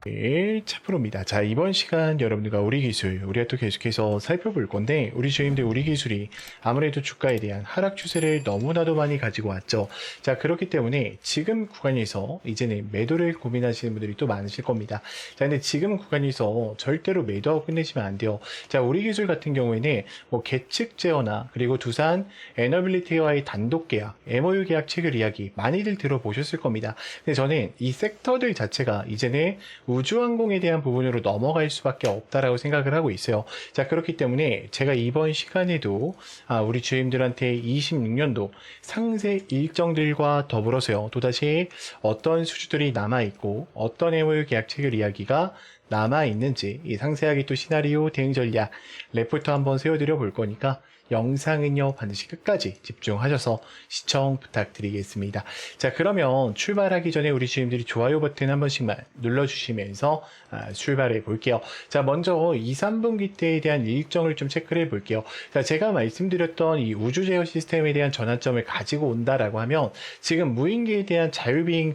네, 차프로입니다. 자, 이번 시간 여러분들과 우리 기술, 우리가 또 계속해서 살펴볼 건데, 우리 주임들 우리 기술이 아무래도 주가에 대한 하락 추세를 너무나도 많이 가지고 왔죠. 자, 그렇기 때문에 지금 구간에서 이제는 매도를 고민하시는 분들이 또 많으실 겁니다. 자, 근데 지금 구간에서 절대로 매도하고 끝내시면 안 돼요. 자, 우리 기술 같은 경우에는 뭐 계측 제어나 그리고 두산 에너빌리티와의 단독 계약, MOU 계약 체결 이야기 많이들 들어보셨을 겁니다. 근데 저는 이 섹터들 자체가 이제는 우주항공에 대한 부분으로 넘어갈 수밖에 없다라고 생각을 하고 있어요. 자, 그렇기 때문에 제가 이번 시간에도 우리 주임들한테 26년도 상세 일정들과 더불어서요, 또다시 어떤 수주들이 남아있고 어떤 MOU 계약 체결 이야기가 남아있는지 이 상세하게 또 시나리오 대응 전략 레포트 한번 세워드려 볼 거니까 영상은요 반드시 끝까지 집중하셔서 시청 부탁드리겠습니다. 자, 그러면 출발하기 전에 우리 주임들이 좋아요 버튼 한 번씩만 눌러주시면서 출발해 볼게요. 자, 먼저 2, 3분기 때에 대한 일정을 좀 체크를 해 볼게요. 자, 제가 말씀드렸던 이 우주 제어 시스템에 대한 전환점을 가지고 온다라고 하면 지금 무인기에 대한 자율비행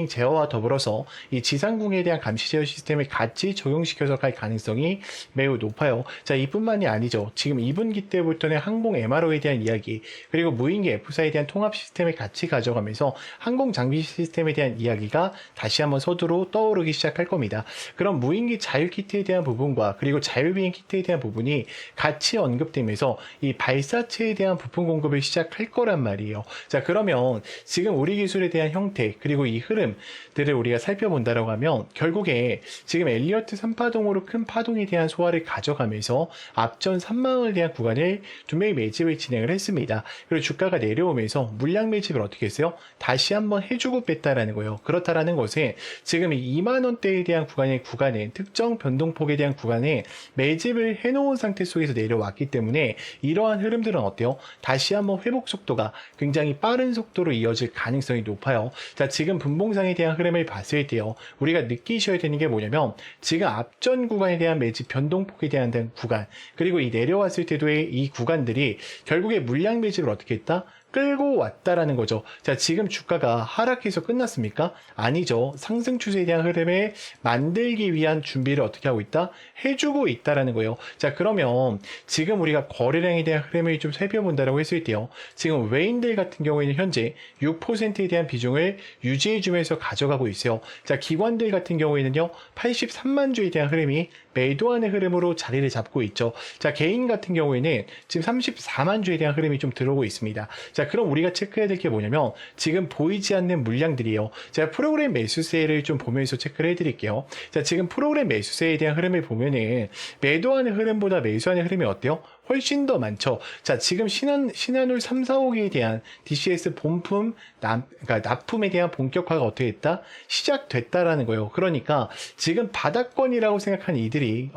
제어와 더불어서 이 지상궁에 대한 감시 제어 시스템을 같이 적용시켜서 갈 가능성이 매우 높아요. 자, 이뿐만이 아니죠. 지금 2분기 때부터는 항공 MRO에 대한 이야기, 그리고 무인기 F사에 대한 통합 시스템을 같이 가져가면서 항공 장비 시스템에 대한 이야기가 다시 한번 서두로 떠오르기 시작할 겁니다. 그럼 무인기 자율 키트에 대한 부분과 그리고 자율비행 키트에 대한 부분이 같이 언급되면서 이 발사체에 대한 부품 공급을 시작할 거란 말이에요. 자, 그러면 지금 우리 기술에 대한 형태 그리고 이 흐름들을 우리가 살펴본다라고 하면 결국에 지금 엘리어트 3파동으로 큰 파동에 대한 소화를 가져가면서 앞전 3만원에 대한 구간을 두 명이 매집을 진행을 했습니다. 그리고 주가가 내려오면서 물량 매집을 어떻게 했어요? 다시 한번 해주고 뺐다라는 거예요. 그렇다라는 것은 지금 이 2만원대에 대한 구간에 특정 변동폭에 대한 구간에 매집을 해놓은 상태 속에서 내려왔기 때문에 이러한 흐름들은 어때요? 다시 한번 회복 속도가 굉장히 빠른 속도로 이어질 가능성이 높아요. 자, 지금 분봉상에 대한 흐름을 봤을 때요, 우리가 느끼셔야 되는 게 뭐냐면 지금 앞전 구간에 대한 매집 변동폭에 대한 구간, 그리고 이 내려왔을 때도의 이 구간들이 결국에 물량 매집을 어떻게 했다? 끌고 왔다라는 거죠. 자, 지금 주가가 하락해서 끝났습니까? 아니죠. 상승 추세에 대한 흐름을 만들기 위한 준비를 어떻게 하고 있다? 해주고 있다라는 거예요. 자, 그러면 지금 우리가 거래량에 대한 흐름을 좀 살펴본다라고 했을 때요, 지금 외인들 같은 경우에는 현재 6%에 대한 비중을 유지해주면서 가져가고 있어요. 자, 기관들 같은 경우에는요 83만 주에 대한 흐름이 매도하는 흐름으로 자리를 잡고 있죠. 자, 개인 같은 경우에는 지금 34만 주에 대한 흐름이 좀 들어오고 있습니다. 자, 그럼 우리가 체크해야 될 게 뭐냐면 지금 보이지 않는 물량들이에요. 제가 프로그램 매수세를 좀 보면서 체크를 해드릴게요. 자, 지금 프로그램 매수세에 대한 흐름을 보면은 매도하는 흐름보다 매수하는 흐름이 어때요? 훨씬 더 많죠. 자, 지금 신한울 3, 4호기에 대한 DCS 본품, 그러니까 납품에 대한 본격화가 어떻게 됐다? 시작됐다라는 거예요. 그러니까 지금 바닥권이라고 생각하는 이들이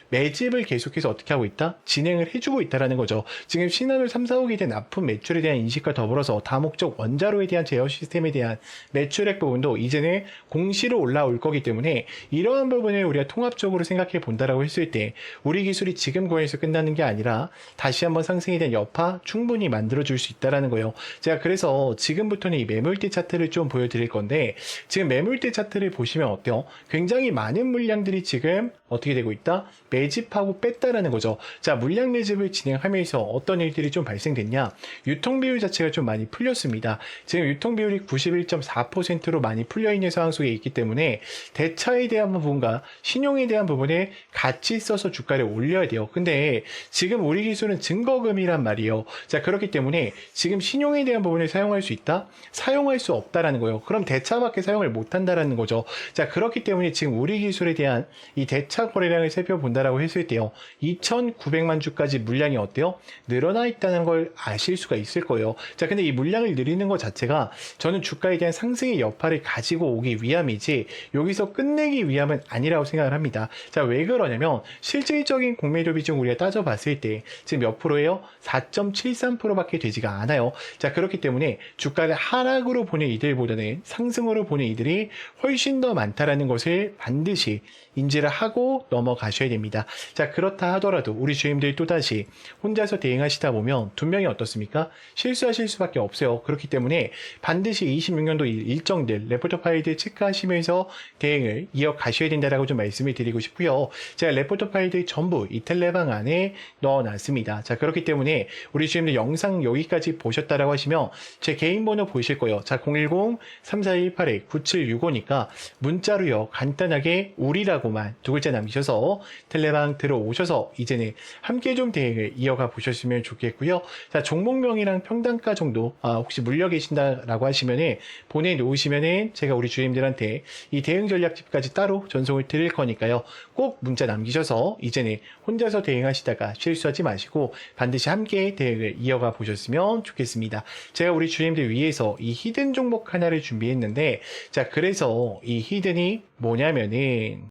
매집을 계속해서 어떻게 하고 있다? 진행을 해주고 있다라는 거죠. 지금 신한울 3, 4호기에 대한 납품 매출에 대한 인식과 더불어서 다목적 원자로에 대한 제어 시스템에 대한 매출액 부분도 이제는 공시로 올라올 거기 때문에 이러한 부분을 우리가 통합적으로 생각해 본다라고 했을 때 우리 기술이 지금 구간에서 끝나는 게 아니라 다시 한번 상승에 대한 여파 충분히 만들어줄 수 있다는 거예요. 제가 그래서 지금부터는 이 매물대 차트를 좀 보여드릴 건데 지금 매물대 차트를 보시면 어때요? 굉장히 많은 물량들이 지금 어떻게 되고 있다? 매집하고 뺐다라는 거죠. 자, 물량 매집을 진행하면서 어떤 일들이 좀 발생됐냐? 유통 비율 자체가 좀 많이 풀렸습니다. 지금 유통 비율이 91.4%로 많이 풀려있는 상황 속에 있기 때문에 대차에 대한 부분과 신용에 대한 부분에 같이 써서 주가를 올려야 돼요. 근데 지금 우리 기술은 증거금이란 말이에요. 자, 그렇기 때문에 지금 신용에 대한 부분을 사용할 수 있다? 사용할 수 없다라는 거예요. 그럼 대차밖에 사용을 못한다라는 거죠. 자, 그렇기 때문에 지금 우리 기술에 대한 이 대차 거래량을 살펴본다라고 했을 때요, 2,900만 주까지 물량이 어때요? 늘어나 있다는 걸 아실 수가 있을 거예요. 자, 근데 이 물량을 늘리는 것 자체가 저는 주가에 대한 상승의 여파를 가지고 오기 위함이지 여기서 끝내기 위함은 아니라고 생각을 합니다. 자, 왜 그러냐면 실질적인 공매도 비중 우리가 따져봤을 봤을 때 지금 몇 프로예요? 4.73%밖에 되지가 않아요. 자, 그렇기 때문에 주가를 하락으로 보는 이들보다는 상승으로 보는 이들이 훨씬 더 많다라는 것을 반드시 인지를 하고 넘어가셔야 됩니다. 자, 그렇다 하더라도 우리 주임들이 또다시 혼자서 대응하시다 보면 분명히 어떻습니까? 실수하실 수밖에 없어요. 그렇기 때문에 반드시 26년도 일정들 레포트 파일들 체크하시면서 대응을 이어가셔야 된다라고 좀 말씀을 드리고 싶고요. 제가 레포트 파일들 전부 이 텔레방 안에 넣어놨습니다. 자, 그렇기 때문에 우리 주임들 영상 여기까지 보셨다라고 하시면 제 개인 번호 보실 거예요. 자, 010-3418-9765니까 문자로요 간단하게 우리라고만 두 글자 남기셔서 텔레방 들어오셔서 이제는 함께 좀 대응을 이어가 보셨으면 좋겠고요. 자, 종목명이랑 평단가 정도 혹시 물려 계신다라고 하시면은 보내놓으시면은 제가 우리 주임들한테 이 대응 전략집까지 따로 전송을 드릴 거니까요. 꼭 문자 남기셔서 이제는 혼자서 대응하시다가 실수하지 마시고 반드시 함께 대응을 이어가 보셨으면 좋겠습니다. 제가 우리 주임들 위해서 이 히든 종목 하나를 준비했는데, 자, 그래서 이 히든이 뭐냐면은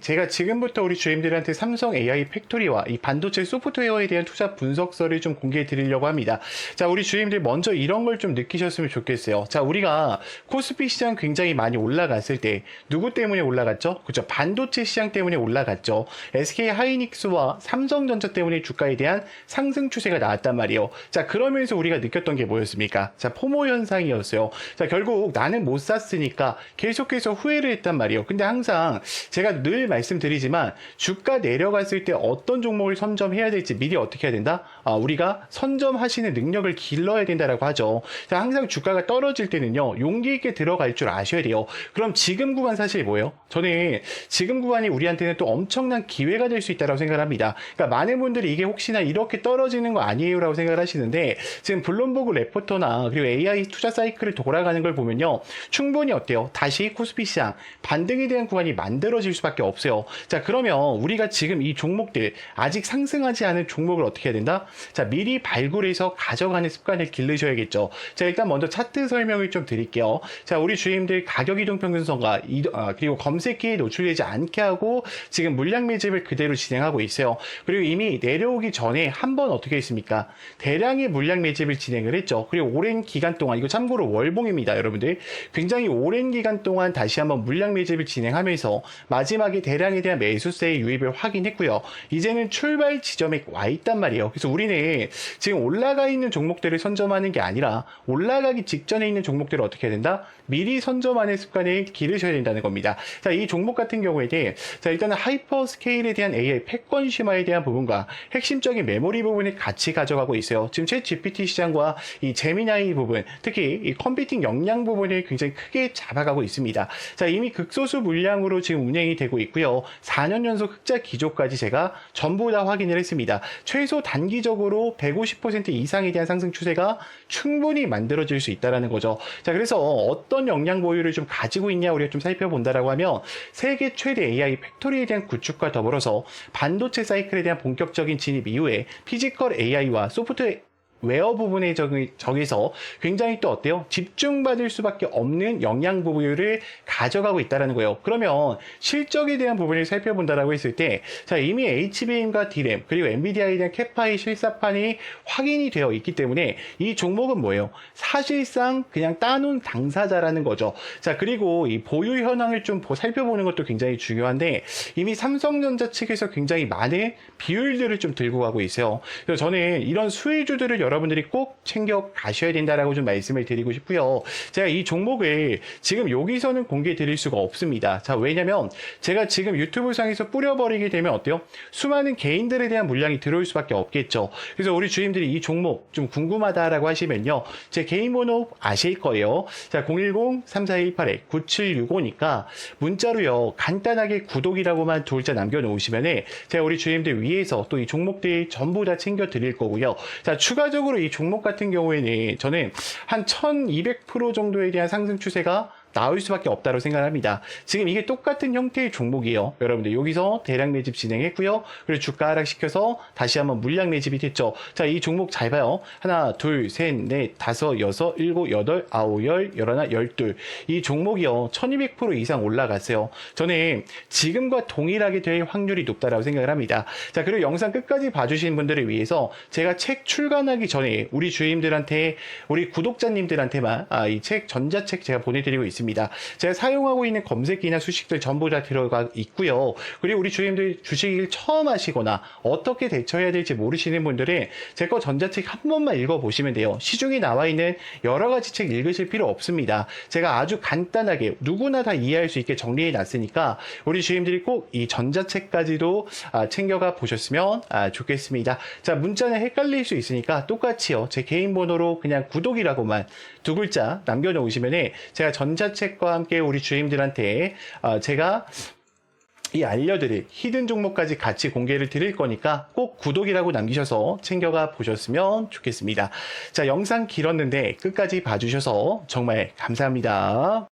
제가 지금부터 우리 주임들한테 삼성 AI 팩토리와 이 반도체 소프트웨어에 대한 투자 분석서를 좀 공개해 드리려고 합니다. 자, 우리 주임들 먼저 이런 걸 좀 느끼셨으면 좋겠어요. 자, 우리가 코스피 시장 굉장히 많이 올라갔을 때 누구 때문에 올라갔죠? 그죠? 반도체 시장 때문에 올라갔죠. SK 하이닉스와 삼성전자 때문에 주가에 대한 상승 추세가 나왔단 말이에요. 자, 그러면서 우리가 느꼈던 게 뭐였습니까? 자, 포모 현상이었어요. 자, 결국 나는 못 샀으니까 계속해서 후회를 했단 말이에요. 근데 항상 제가 늘 말씀드리지만 주가 내려갔을 때 어떤 종목을 선점해야 될지 미리 어떻게 해야 된다? 우리가 선점하시는 능력을 길러야 된다라고 하죠. 자, 항상 주가가 떨어질 때는요, 용기 있게 들어갈 줄 아셔야 돼요. 그럼 지금 구간 사실 뭐예요? 저는 지금 구간이 우리한테는 또 엄청난 기회가 될 수 있다고 생각을 합니다. 그러니까 많은 분들이 이게 혹시나 이렇게 떨어지는 거 아니에요? 라고 생각을 하시는데, 지금 블룸버그 레포터나 그리고 AI 투자 사이클을 돌아가는 걸 보면요, 충분히 어때요? 다시 코스피 시장 반등에 대한 구간이 만들어질 수밖에 없어요. 자, 그러면 우리가 지금 이 종목들 아직 상승하지 않은 종목을 어떻게 해야 된다? 자, 미리 발굴해서 가져가는 습관을 기르셔야겠죠. 자, 일단 먼저 차트 설명을 좀 드릴게요. 자, 우리 주임들 가격 이동 평균선과 그리고 검색기에 노출되지 않게 하고 지금 물량 매집을 그대로 진행하고 있어요. 그리고 이미 내려오기 전에 한번 어떻게 했습니까? 대량의 물량 매집을 진행을 했죠. 그리고 오랜 기간 동안, 이거 참고로 월봉입니다, 여러분들. 굉장히 오랜 기간 동안 다시 한번 물량 매집을 진행하면서 마지막에 대량에 대한 매수세의 유입을 확인했고요. 이제는 출발 지점에 와 있단 말이에요. 그래서 우리는 지금 올라가 있는 종목들을 선점하는 게 아니라 올라가기 직전에 있는 종목들을 어떻게 해야 된다? 미리 선점하는 습관을 기르셔야 된다는 겁니다. 자, 이 종목 같은 경우에는 자, 일단은 하이퍼 스케일에 대한 AI 패권 심화에 대한 부분과 핵심적인 메모리 부분을 같이 가져가고 있어요. 지금 챗 GPT 시장과 이 제미나이 부분, 특히 이 컴퓨팅 역량 부분을 굉장히 크게 잡아가고 있습니다. 자, 이미 극소수 물량으로 지금 운행이 되고 있고요. 4년 연속 흑자 기조까지 제가 전부 다 확인을 했습니다. 최소 단기적으로 150% 이상에 대한 상승 추세가 충분히 만들어질 수 있다는 거죠. 자, 그래서 어떤 역량 보유를 좀 가지고 있냐 우리가 좀 살펴본다라고 하면 세계 최대 AI 팩토리에 대한 구축과 더불어서 반도체 사이클에 대한 본격적인 진입 이후에 피지컬 AI와 소프트웨어 웨어 부분에 저기서 굉장히 또 어때요? 집중받을 수밖에 없는 영양 보유를 가져가고 있다는 거예요. 그러면 실적에 대한 부분을 살펴본다라고 했을 때, 자, 이미 HBM과 D램 그리고 엔비디아에 대한 캐파이 실사판이 확인이 되어 있기 때문에 이 종목은 뭐예요? 사실상 그냥 따놓은 당사자라는 거죠. 자, 그리고 이 보유 현황을 좀 살펴보는 것도 굉장히 중요한데, 이미 삼성전자 측에서 굉장히 많은 비율들을 좀 들고 가고 있어요. 그래서 저는 이런 수혜주들을 여러분들이 꼭 챙겨 가셔야 된다라고 좀 말씀을 드리고 싶고요. 제가 이 종목을 지금 여기서는 공개 드릴 수가 없습니다. 자, 왜냐면 제가 지금 유튜브 상에서 뿌려버리게 되면 어때요? 수많은 개인들에 대한 물량이 들어올 수밖에 없겠죠. 그래서 우리 주임들이 이 종목 좀 궁금하다라고 하시면요, 제 개인 번호 아실 거예요. 자, 010-3418-9765니까 문자로요 간단하게 구독이라고만 두 글자 남겨놓으시면은 제가 우리 주임들 위해서 또 이 종목들 전부 다 챙겨 드릴 거고요. 자, 추가적으로 이 종목 같은 경우에는 저는 한 1200% 정도에 대한 상승 추세가 나올 수밖에 없다고 생각합니다. 지금 이게 똑같은 형태의 종목이에요. 여러분들 여기서 대량 매집 진행했고요. 그리고 주가 하락시켜서 다시 한번 물량 매집이 됐죠. 자, 이 종목 잘 봐요. 하나, 둘, 셋, 넷, 다섯, 여섯, 일곱, 여덟, 아홉, 열, 열하나, 열둘. 이 종목이요. 1200% 이상 올라갔어요. 저는 지금과 동일하게 될 확률이 높다라고 생각을 합니다. 자, 그리고 영상 끝까지 봐주신 분들을 위해서 제가 책 출간하기 전에 우리 주임들한테, 우리 구독자님들한테만 이 책, 전자책 제가 보내드리고 있습니다. 제가 사용하고 있는 검색기나 수식들 전부 다 들어가 있고요. 그리고 우리 주임들 주식을 처음 하시거나 어떻게 대처해야 될지 모르시는 분들은 제 거 전자책 한 번만 읽어보시면 돼요. 시중에 나와 있는 여러 가지 책 읽으실 필요 없습니다. 제가 아주 간단하게 누구나 다 이해할 수 있게 정리해 놨으니까 우리 주임들이 꼭 이 전자책까지도 챙겨가 보셨으면 좋겠습니다. 자, 문자는 헷갈릴 수 있으니까 똑같이요. 제 개인 번호로 그냥 구독이라고만 두 글자 남겨놓으시면 제가 전자책과 함께 우리 주임들한테 제가 이 알려드릴 히든 종목까지 같이 공개를 드릴 거니까 꼭 구독이라고 남기셔서 챙겨가 보셨으면 좋겠습니다. 자, 영상 길었는데 끝까지 봐주셔서 정말 감사합니다.